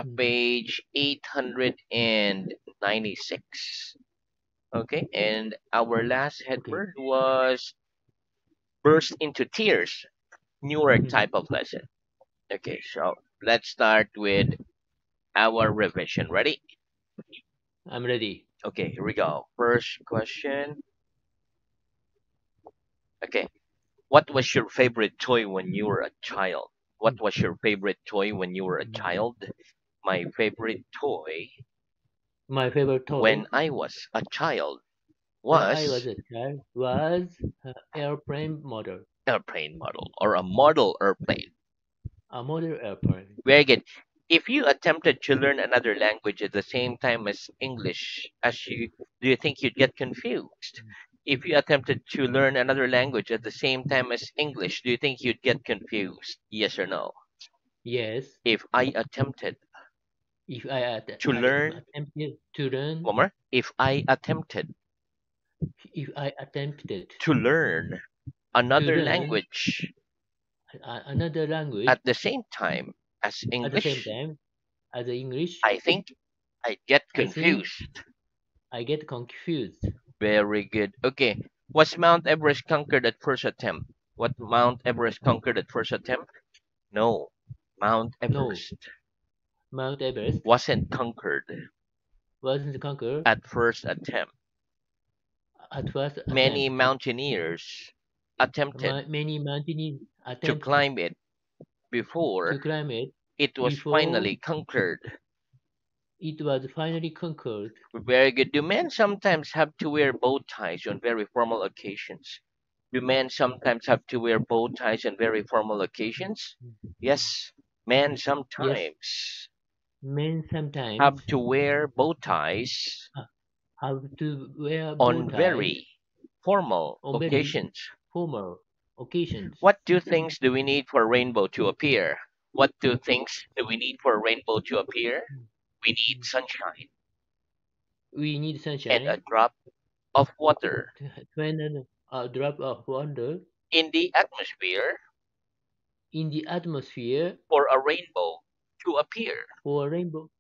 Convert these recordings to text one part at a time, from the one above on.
Mhm. page 896. Okay, and our last head Okay. word was burst into tears, newer Mhm. type of lesson. Okay, so let's start with our revision. Ready? I'm ready. Okay, here we go. First question. Okay, what was your favorite toy when you were a child? What Mm. was your favorite toy when you were a Mm. child? My favorite toy My favorite when toy I was a child when I was was a child was airplane model, airplane model or a model airplane. a model airplane. Very good. If you attempted to learn another language at the same time as English, do you think you'd get confused? If you attempted to learn another language at the same time as English, do you think you'd get confused? Yes or no? Yes, If I attempted if I to learn, attempted to learn, one more, if I attempted if I attempted to learn to another learn language another language at the same time as at the same English, time as the English, I think I'd get I think confused. I get confused. Very good. Okay. Was Mount Everest conquered at first attempt? What Mount Everest conquered at first attempt? No. Mount No, Everest Mount Everest wasn't conquered wasn't conquered at first attempt. at first Many attempt. mountaineers attempted Many mountaineers to attempt climb it to before climb it it was before finally conquered. it was finally conquered. Very good. Do men sometimes have to wear bow ties on very formal occasions? Do men sometimes have to wear bow ties on very formal occasions? Yes, men Yes, sometimes men sometimes have to wear bow ties ha- have to wear bow on ties very formal on very occasions. formal occasions. What two things do we need for a rainbow to appear? What two things do we need for a rainbow to appear? We need sunshine We need and a sunshine drop of water when a drop of water in the atmosphere in the atmosphere for a rainbow to appear. for a rainbow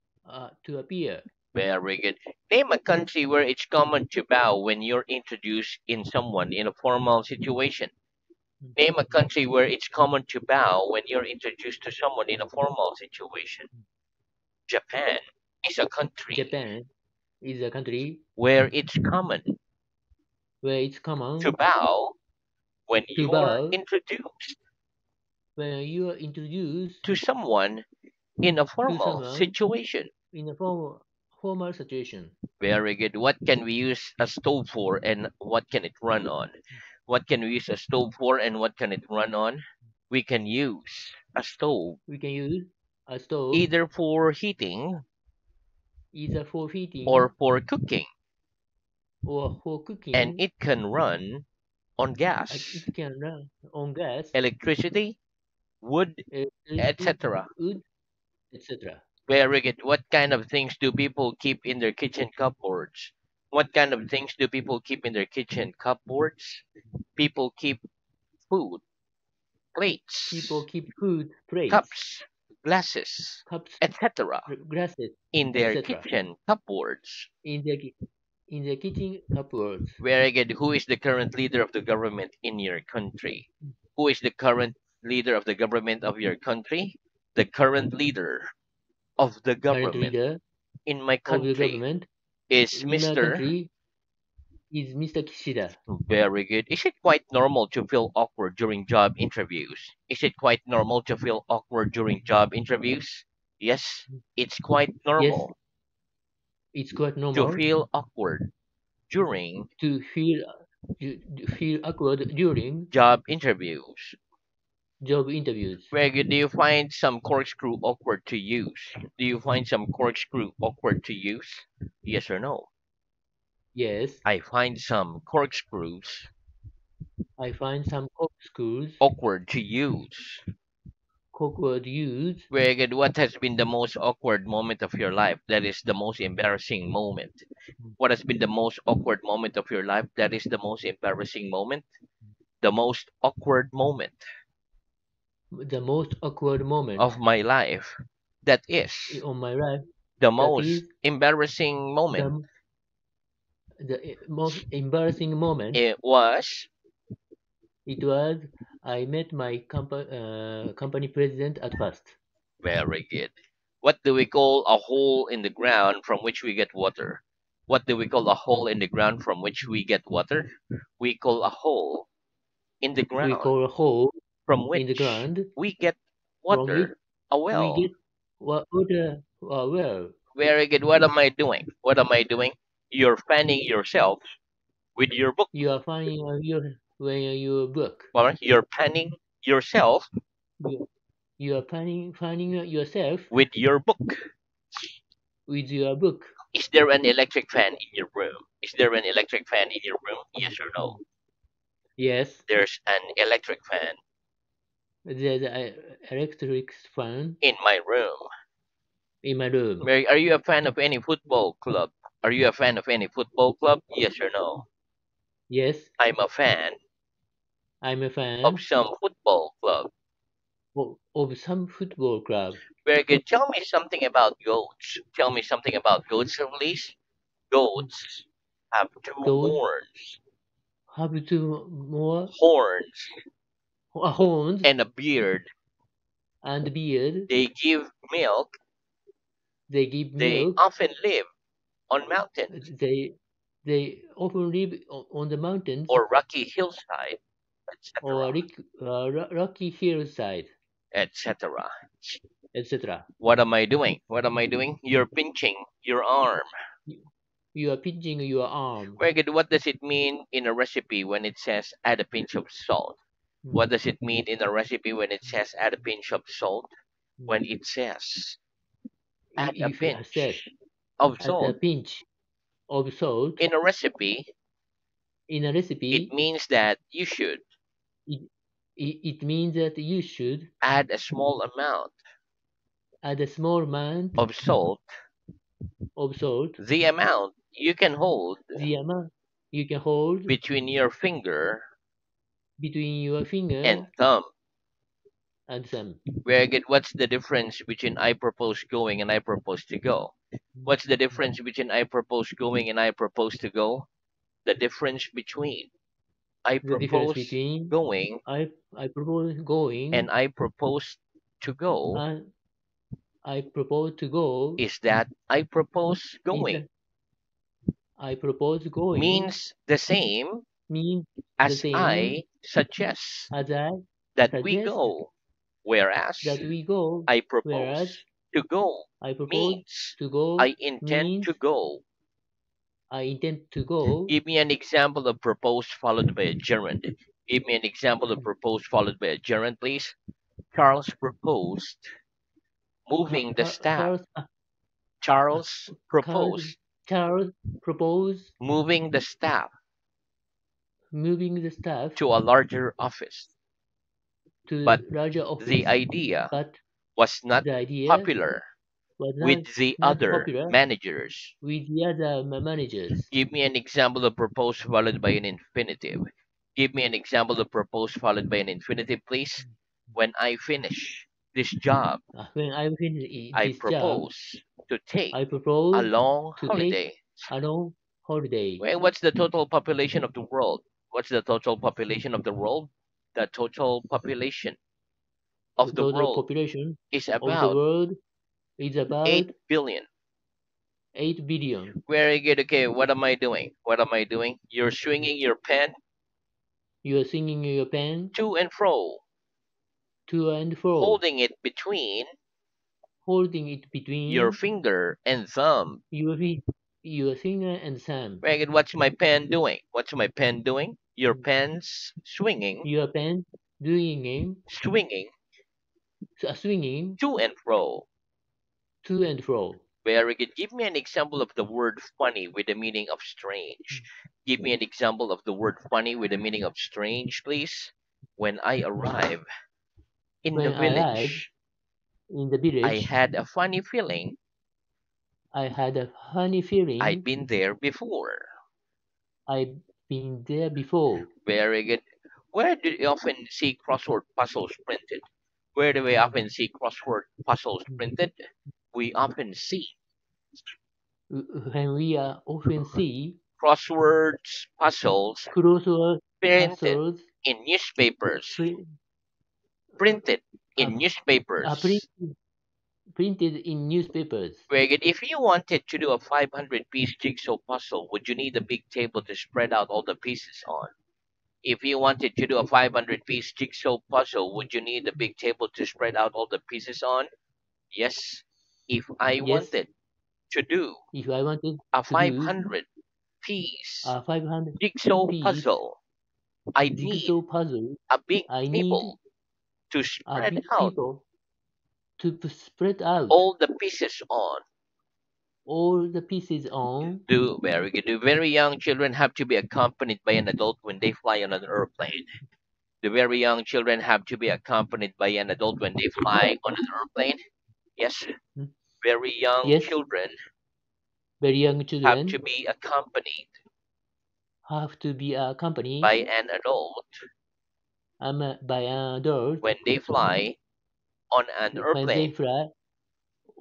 to appear. Very good. Name a country where it's common to bow when you're introduced in someone in a formal situation. Name a country where it's common to bow when you're introduced to someone in a formal situation. Japan is a country Japan is a country where it's common where it's to common bow when to you're bow introduced when you are introduced to someone in a to formal someone situation. in a formal situation. Very good. What can we use a stove for and what can it run on? What can we use a stove for and what can it run on? We can use a stove We can use a stove either for heating either for or heating for cooking, or for and cooking. it can run on gas, It can run on gas, electricity, wood, electricity, etc. wood, etc. Very good. What kind of things do people keep in their kitchen cupboards? What kind of things do people keep in their kitchen cupboards? People keep food, People plates, keep food, plates, cups, glasses, cups, etc. glasses, in their etc. kitchen cupboards. in the in the kitchen cupboards. Very good. Who is the current leader of the government in your country? Who is the current leader of the government of your country? The current leader of the Current government leader in my of the country government is in my Mr. country is Mr. Kishida. Very good. Is it quite normal to feel awkward during job interviews? Is it quite normal to feel awkward during job interviews? Yes, it's quite Yes, normal it's quite to normal feel awkward during to feel awkward during job interviews. job interviews. Very good. Do you find some corkscrew awkward to use? Do you find some corkscrew awkward to use? Yes or no? Yes, I find some corkscrews I find some corkscrews awkward to use. awkward use. Very good. What has been the most awkward moment of your life? That is the most embarrassing moment. What has been the most awkward moment of your life? That is the most embarrassing moment. The most awkward moment The most awkward moment of my life. That is on my right. the That most is embarrassing moment. the most embarrassing moment. It was It was I met my company president at first. very good. What do we call a hole in the ground from which we get water? What do we call a hole in the ground from which we get water? We call a hole in the We ground call a hole from in the which ground we get from which water. A we well. get water. Well, Very good. What am I doing? What am I doing? You're fanning yourself with your book. you are finding your book. Or you're fanning yourself You, you are finding yourself with your book. with your book. Is there an electric fan in your room? Is there an electric fan in your room? Yes or no? Mm. Yes, There's an electric fan there's an electric fan in my room. in my room. Mary, are you a fan of any football club? Are you a fan of any football club? Yes or no? Yes, I'm a fan I'm a of fan some football club. of some football club. Very good. Tell me something about goats. Tell me something about goats, please. Goats have two Those horns, have two more horns, horns and a beard. and beard. They give milk. They give They milk. often live on mountains They often live on the mountains or rocky hillside, or etc., rocky hillside, etc. etc. What am I doing? What am I doing? You're pinching your arm. You are pinching your arm. Very good. What does it mean in a recipe when it says add a pinch of salt? What does it mean in a recipe when it says add a pinch of salt? When it says add a If you have said pinch of at a salt pinch of salt in a recipe, in a it recipe, means that you should it, it means that you should add a small amount add a small amount of salt, of salt, the amount you can hold the amount you can hold between your finger between your and finger thumb. and thumb. Very good. What's the difference between I propose going and I propose to go? What's the difference between I propose going and I propose to go? The difference between I The difference propose between going I propose going and I propose to go and I propose to go is that I propose is going that I propose going means the same means the as same I suggest as I that we suggest go, whereas that we go, I whereas propose to go I propose means to go I intend means to go. I intend to go. Give me an example of propose followed by a gerund. Give me an example of propose followed by a gerund, please. Charles proposed moving the staff. Charles Charles Charles proposed Charles proposed moving the staff moving the staff to a larger office. to But larger the office, idea but was not the idea popular was with the not other popular managers. with the other managers. Give me an example of propose followed by an infinitive. Give me an example of propose followed by an infinitive, please. When I finish this job, When I finish I this job, propose to take I a propose long to take holiday. a long holiday. Well, what's the total population of the world? What's the total population of the world? The total population The of the total world population is of the about world is 8 about billion. 8 billion. Very good. Okay, what am I doing? What am I doing? You're swinging your pen You are singing your pen to and fro, to and fro, holding it between holding it your between finger and thumb. your your finger and thumb. Very good. What's my pen doing? What's my pen doing? Your pen's swinging, Your pen doing swinging swinging to and fro. to and fro. Very good. Give me an example of the word funny with the meaning of strange. Give me an example of the word funny with the meaning of strange, please. When I arrive in the When I arrived village, in the I village, had a funny feeling I had a funny I'd feeling been there before. I'd been there before. Very good. Where do you often see crossword puzzles printed? Where do we often see crossword puzzles printed? We often see when we often see crosswords puzzles crossword printed puzzles in newspapers. pri- Printed uh, in newspapers. printed in newspapers. Very good. If you wanted to do a 500-piece jigsaw puzzle, would you need a big table to spread out all the pieces on? If you wanted to do a 500-piece jigsaw puzzle, would you need a big table to spread out all the pieces on? Yes. If I Yes, wanted to do if I wanted a to do 500-piece a 500 jigsaw piece puzzle, I'd need jigsaw puzzle, a big I need table to a spread big out table to spread out all the pieces on. all the pieces on. Do very good. Do very young children have to be accompanied by an adult when they fly on an airplane? Do very young children have to be accompanied by an adult when they fly on an airplane? Yes. Hmm. Very young Yes, children very young have to children be accompanied have to be accompanied by an adult by an adult when they fly on an when they airplane. fly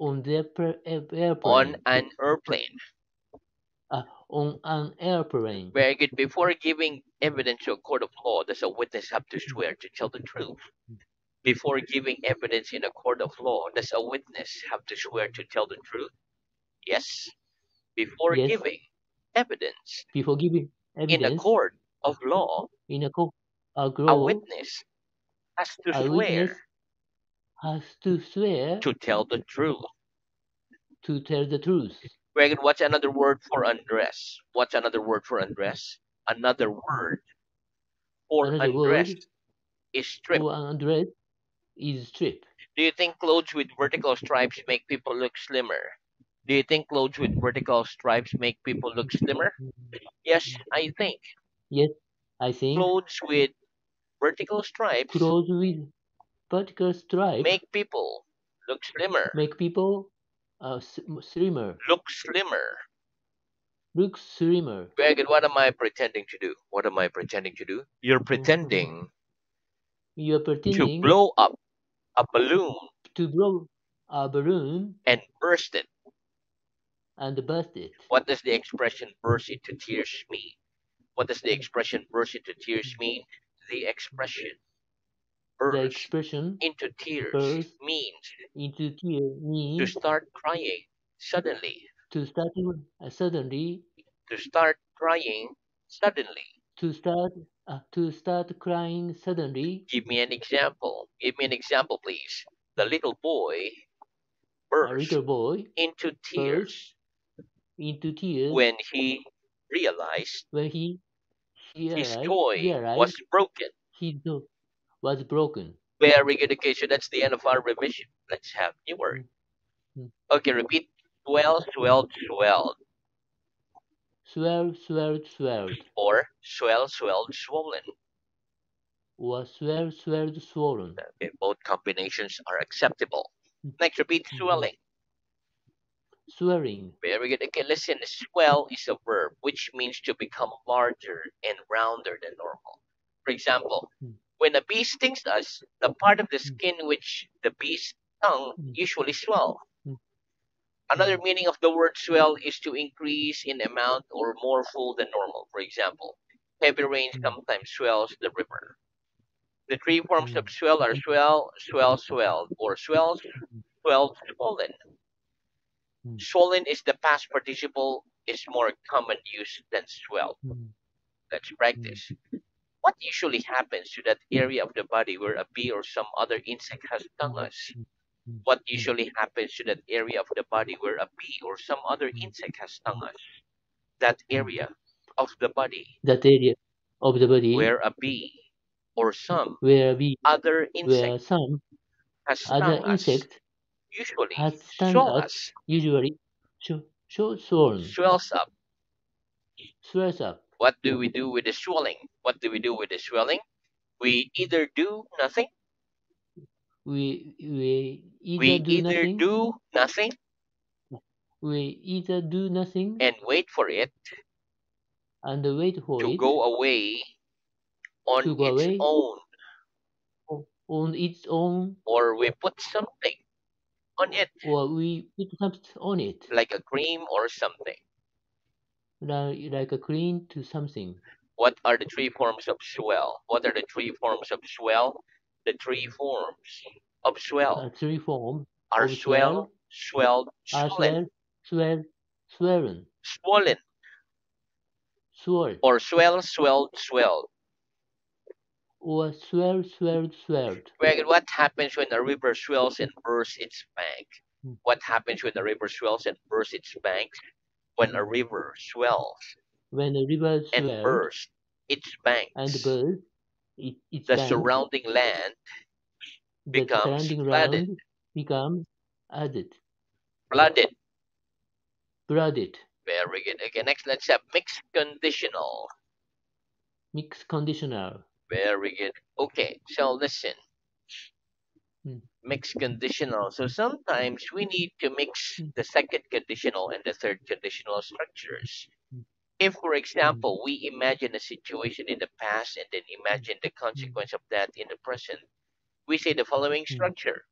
on the On airplane. an airplane. On an airplane. Very good. Before giving evidence to a court of law, does a witness have to swear to tell the truth? Before giving evidence in a court of law, does a witness have to swear to tell the truth? Yes. Before Yes, giving evidence before giving in a evidence court of law, in a court, a a grow, witness has to a swear witness has to swear to tell the truth. to tell the truth. Reagan, what's another word for undress? What's another word for undress? Another word for Another undress word is strip. for an undress is strip. Do you think clothes with vertical stripes make people look slimmer? Do you think clothes with vertical stripes make people look slimmer? Yes, I think Yes, I think clothes with vertical stripes clothes with vertical stripe make people look slimmer. make people slimmer, Look slimmer. look slimmer. Very good. What am I pretending to do? What am I pretending to do? You're pretending You are to pretending blow up a balloon to blow a balloon and burst it. and burst it. What does the expression burst into tears mean? What does the expression burst into tears mean? The expression The burst expression into tears burst means into tears to means start crying suddenly. to start suddenly To start crying suddenly. to start crying suddenly. Give me an example. Give me an example, please. The little boy A burst little boy into burst tears into tears when he realized when he his toy was realized broken. his dog was broken. Very good. Okay, so that's the end of our revision. Let's have new word. Mm, mm. Okay, repeat. Swell, swelled, swelled. Swelled, Or swell, swelled, swollen. or swollen. Okay, both combinations are acceptable. Mm, Next, repeat mm. swelling. Swelling. Very good. Okay, listen. Swell is a verb which means to become larger and rounder than normal. For example, Mm, when a bee stings us, the part of the mm, skin which the bee's tongue mm, usually swell. mm, Another mm, meaning of the word swell is to increase in amount or more full than normal. For example, heavy rain mm, sometimes swells the river. The three forms mm, of swell are swell, swell, swelled, or swell, mm, swelled, swollen. mm, Swollen is the past participle is more common use than swell. mm, Let's mm, practice. What usually happens to that area of the body where a bee or some other insect has stung mm, us? mm, mm, What mm, usually happens to that area of the body where a bee or some other mm, insect has stung us? That mm. area of the body That area of the body where a bee or some where we other insect where some has other stung us insect usually has stung swell us, us, usually swollen, swells up. swells up. What do we do with the swelling? What do we do with the swelling? We either do nothing, We either we do either nothing, do nothing we either do nothing and wait for it and wait for to it go away on to go its away own. on its own, or we put something on it, or we put something on it, like a cream or something. like a cream to something. What are the three forms of swell? What are the three forms of swell? The three forms of swell Three forms are of swell swell, swelled, are swollen, swollen, swollen, swelled, or swell, swelled, swelled. or swelled. Well, what happens when a river swells and bursts its bank? Mm, What happens when a river swells and bursts its banks? When a mm. river swells When the river and swelled bursts its and banks, burst its the banks, surrounding land the becomes surrounding flooded. ground becomes added, Flooded. flooded, Very good. Okay, next let's have mixed conditional. mixed conditional. Very good. Okay, so listen. Mm, Mixed conditional. So sometimes we need to mix mm, the second conditional and the third conditional structures. mm, If, for mm, example, we imagine a situation in the past and then imagine the mm, consequence of that in the present, we say the following mm, structure.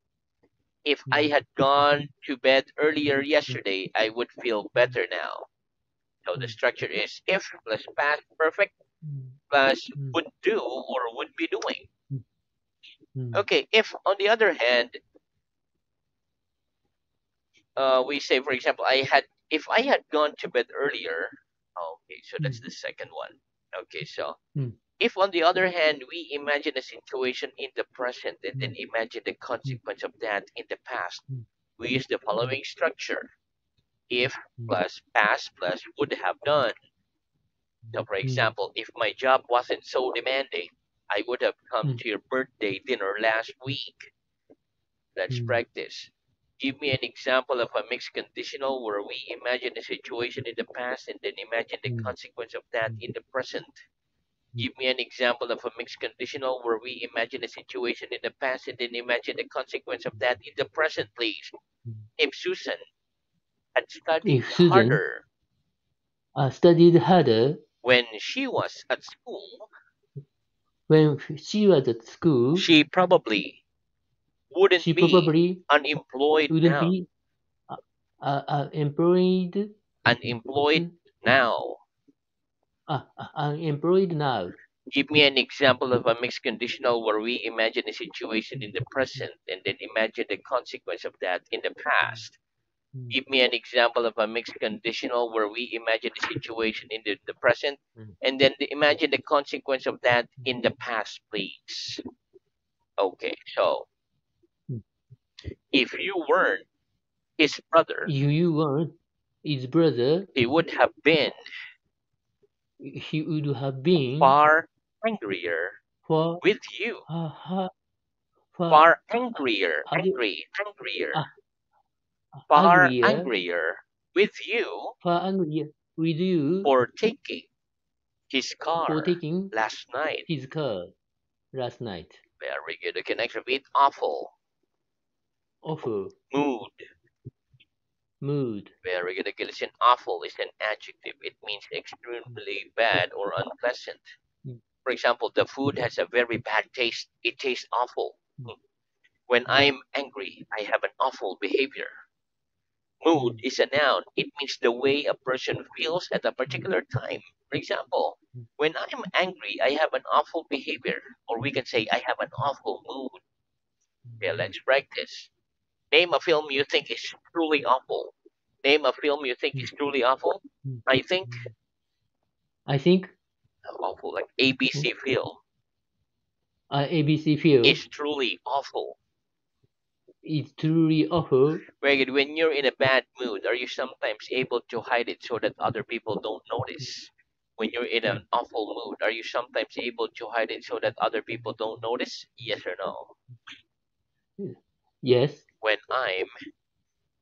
If I mm, had gone to bed earlier mm, yesterday, I would feel mm, better now. So the mm, structure is if plus past perfect mm, plus mm, would do or would be doing. mm, mm, Okay, if on the other hand, we say, for example, if I had gone to bed earlier, okay, so that's mm, the second one. Okay, so mm, if on the other hand, we imagine a situation in the present and then mm, imagine the mm, consequence of that in the past, mm, we use the mm, following structure. If mm, plus past plus would have done. So, for mm, example, if my job wasn't so demanding, I would have come mm, to your birthday dinner last week. Let's mm, practice. Give me an example of a mixed conditional where we imagine a situation in the past and then imagine the mm, consequence of that in the present. mm, Give me an example of a mixed conditional where we imagine a situation in the past and then imagine the consequence of that in the present, please. mm. If Susan had studied If Susan harder studied harder when she was at school, when she was at school, she probably wouldn't she be probably unemployed wouldn't now. be employed Unemployed now. unemployed now. Give me an example of a mixed conditional where we imagine a situation in the present and then imagine the consequence of that in the past. Mm, Give me an example of a mixed conditional where we imagine a situation in the present mm, and then imagine the consequence of that in the past, please. Okay, so mm. if you weren't his brother, You weren't his brother, he would have been he would have been far angrier for with you. uh, for Far angrier, other, angrier, uh, far angrier, angrier with you far angrier with you for taking his for car taking last night. his car last night. Very good. Okay, next repeat. Awful. Awful Mood. mood. Very good. Okay, listen. Awful is an adjective. It means extremely bad or unpleasant. Mm, For example, the food has a very bad taste. It tastes awful. mm, When mm, I'm angry, I have an awful behavior. Mood mm, is a noun. It means the way a person feels at a mm, particular time. For example, mm, when I'm angry, I have an awful behavior. Or we can say, I have an awful mood. Okay, mm, let's practice. Name a film you think is truly awful. Name a film you think mm, is truly awful. mm, I think mm. I think awful, like ABC film, ABC Field is truly awful. is truly awful. Right? When you're in a bad mood, are you sometimes able to hide it so that other people don't notice? When you're in Mm, an awful mood, are you sometimes able to hide it so that other people don't notice? Yes or no? mm. Yes, When I'm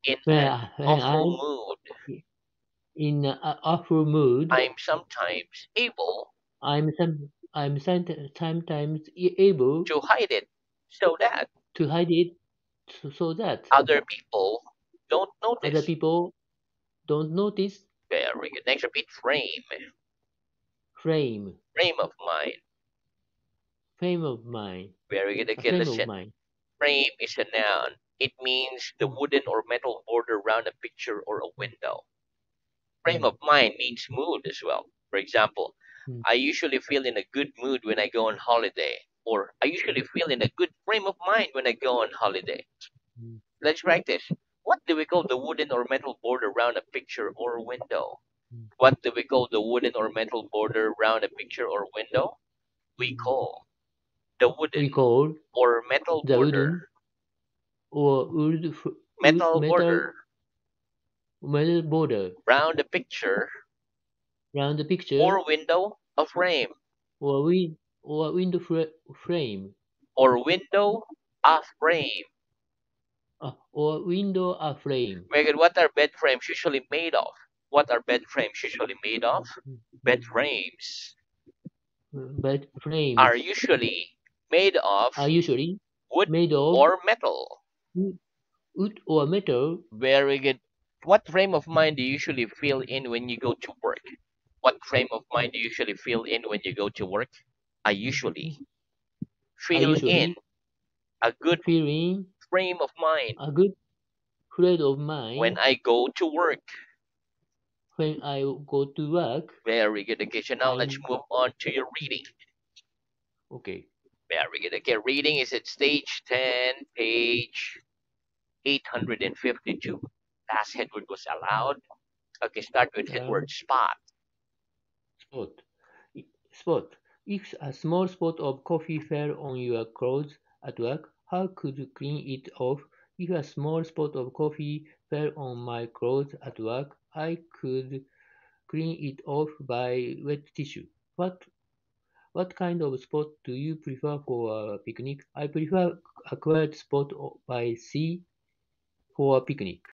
in an when awful I'm mood, in an awful mood, I'm sometimes able sometimes able to hide it so that to hide it so that other people don't other notice. people don't notice. Very good. Next, repeat frame. Frame Frame of mind. Frame of mind. Very good. A Okay, frame of listen. mind. Frame is a noun. It means the Mm, wooden or metal border around a picture or a mm, window. Frame mm, of mind means mood as well. For example, mm, I usually feel in a good mood when I go on holiday, or I usually feel in a good frame of mind when I go on holiday. mm, Let's practice. What do we call the wooden or metal border around a picture or window? mm, What do we call the wooden or metal border around a picture or window? We mm. call the We wooden call or metal the border, wooden or metal metal border metal border round a picture around the picture or window, a frame, or window frame or window, a frame. or window a frame. Very good. What are bed frames usually made of? What are bed frames usually made of? Mm, Bed mm. frames But frames are usually made of are usually wood made of or metal. wood or metal. Very good. What frame of mind do you usually feel in when you go to work? What frame of mind do you usually feel in when you go to work? I usually I feel in usually a good feel in frame of mind a good frame of when mind I go to work. when I go to work. Very good. Okay, so now let's I'm move on to your reading. okay. Very good. Okay, reading is at stage 10, page 852. Last headword was allowed. Okay, start with headword spot. Spot. Spot. If a small spot of coffee fell on your clothes at work, how could you clean it off? If a small spot of coffee fell on my clothes at work, I could clean it off by wet tissue. What kind of spot do you prefer for a picnic? I prefer a quiet spot by sea for a picnic.